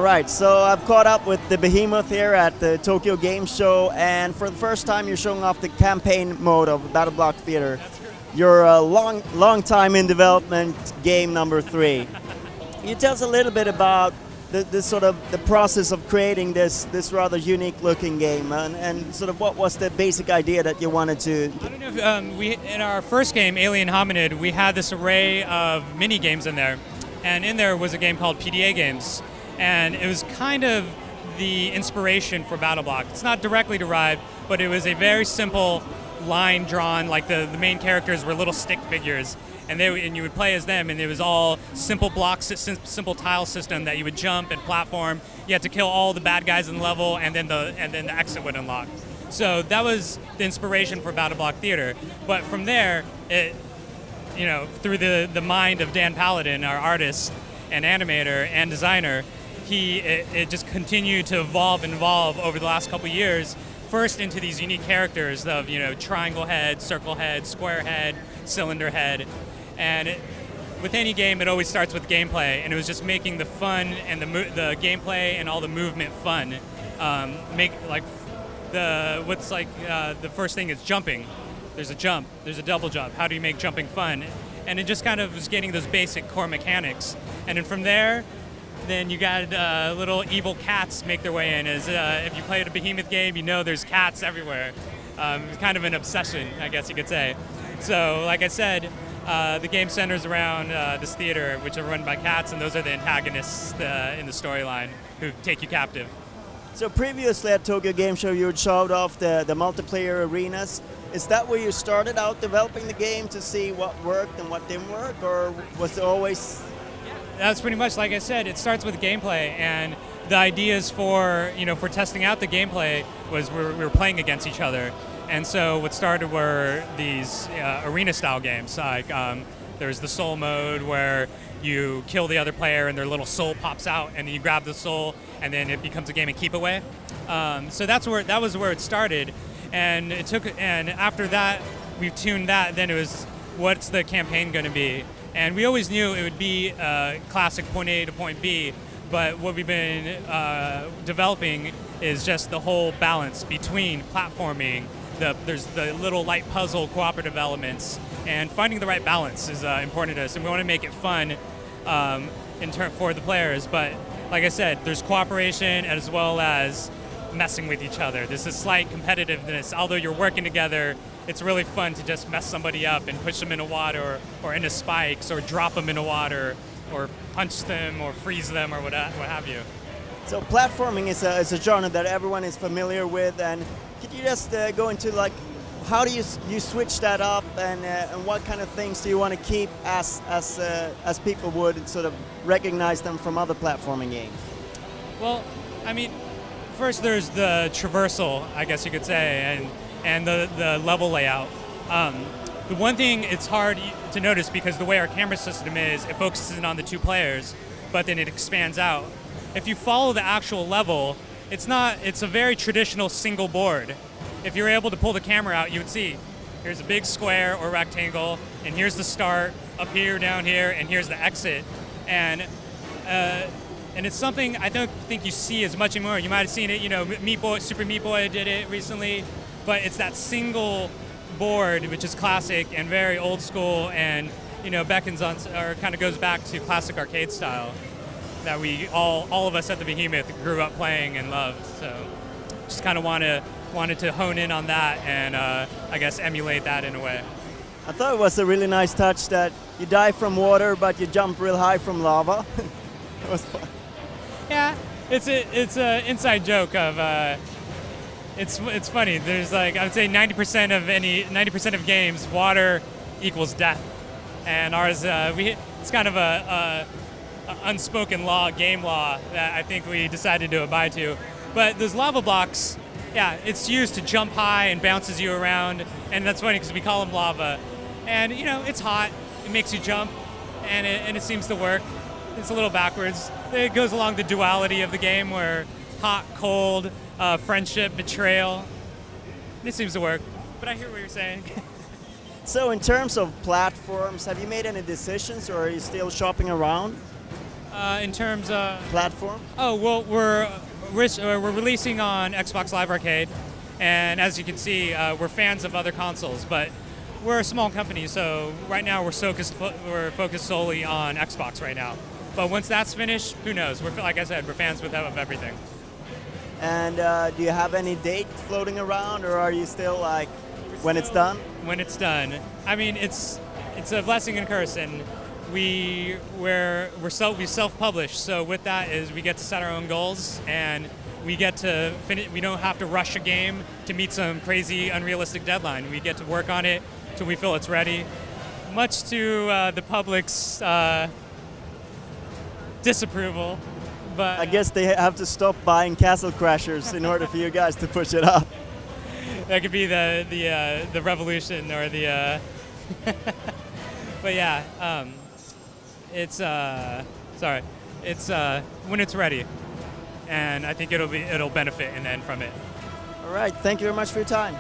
Right, so I've caught up with the Behemoth here at the Tokyo Game Show, and for the first time you're showing off the campaign mode of BattleBlock Theater. That's correct. You're a long time in development, game number 3. Can you tell us a little bit about the sort of the process of creating this rather unique looking game, and sort of what was the basic idea that you wanted to? I don't know if in our first game, Alien Hominid, we had this array of mini games in there, and in there was a game called PDA Games. And it was kind of the inspiration for BattleBlock. It's not directly derived, but it was a very simple line drawn, like the main characters were little stick figures, and you would play as them, and it was all simple blocks, simple tile system that you would jump and platform. You had to kill all the bad guys in the level, and then the exit would unlock. So that was the inspiration for BattleBlock Theater. But from there, through the mind of Dan Paladin, our artist and animator and designer, it just continued to evolve over the last couple of years. First into these unique characters of triangle head, circle head, square head, cylinder head, and with any game it always starts with gameplay, and it was just making the fun and the gameplay and all the movement fun. The first thing is jumping. There's a jump. There's a double jump. How do you make jumping fun? And it just kind of was getting those basic core mechanics, and then from there. Then you got little evil cats make their way in. If you played a Behemoth game, you know there's cats everywhere. It's kind of an obsession, I guess you could say. So, like I said, the game centers around this theater, which are run by cats, and those are the antagonists in the storyline who take you captive. So previously at Tokyo Game Show, you had showed off the multiplayer arenas. Is that where you started out developing the game to see what worked and what didn't work, or was it always? That's pretty much, like I said, it starts with gameplay, and the ideas for testing out the gameplay was we were playing against each other. And so what started were these arena-style games. Like there's the soul mode where you kill the other player and their little soul pops out, and you grab the soul, and then it becomes a game of keep away. So that was where it started, and after that we tuned that. Then it was, what's the campaign going to be? And we always knew it would be classic point A to point B, but what we've been developing is just the whole balance between platforming, there's the little light puzzle cooperative elements, and finding the right balance is important to us, and we want to make it fun for the players. But like I said, there's cooperation as well as messing with each other. There's a slight competitiveness. Although you're working together, it's really fun to just mess somebody up and push them into water or into spikes, or drop them into water, or punch them or freeze them, or what have you. So platforming is a genre that everyone is familiar with, and could you just go into like how do you switch that up, and what kind of things do you want to keep as people would sort of recognize them from other platforming games? Well, I mean, first there's the traversal, I guess you could say, and the level layout. The one thing it's hard to notice, because the way our camera system is, it focuses in on the two players, but then it expands out. If you follow the actual level, it's a very traditional single board. If you're able to pull the camera out, you would see, here's a big square or rectangle, and here's the start, up here, down here, and here's the exit. And it's something I don't think you see as much anymore. You might have seen it, Super Meat Boy did it recently, but it's that single board, which is classic and very old school, and beckons on, or kind of goes back to classic arcade style that we all of us at the Behemoth grew up playing and loved. So just kind of wanted to hone in on that and I guess emulate that in a way. I thought it was a really nice touch that you dive from water, but you jump real high from lava. It was fun. Yeah, it's a inside joke of. It's funny. There's I would say 90% of games, water equals death, and ours it's kind of a unspoken game law that I think we decided to abide to. But those lava blocks, yeah, it's used to jump high and bounces you around, and that's funny because we call them lava. And it's hot, it makes you jump, and it seems to work. It's a little backwards. It goes along the duality of the game where hot, cold, friendship, betrayal. It seems to work, but I hear what you're saying. So in terms of platforms, have you made any decisions, or are you still shopping around? In terms of platform? Oh, well, we're releasing on Xbox Live Arcade, and as you can see, we're fans of other consoles, but we're a small company, so right now we're focused solely on Xbox right now. But once that's finished, who knows? Like I said, we're fans of everything. And do you have any date floating around, or are you still like when it's done? When it's done. I mean, it's a blessing and a curse, and we self-publish. So with that is we get to set our own goals, and we get to finish. We don't have to rush a game to meet some crazy, unrealistic deadline. We get to work on it till we feel it's ready, much to the public's disapproval. But I guess they have to stop buying Castle Crashers in order for you guys to push it up. That could be the revolution or the. But yeah, it's sorry, it's when it's ready, and I think it'll benefit in the end from it. All right, thank you very much for your time.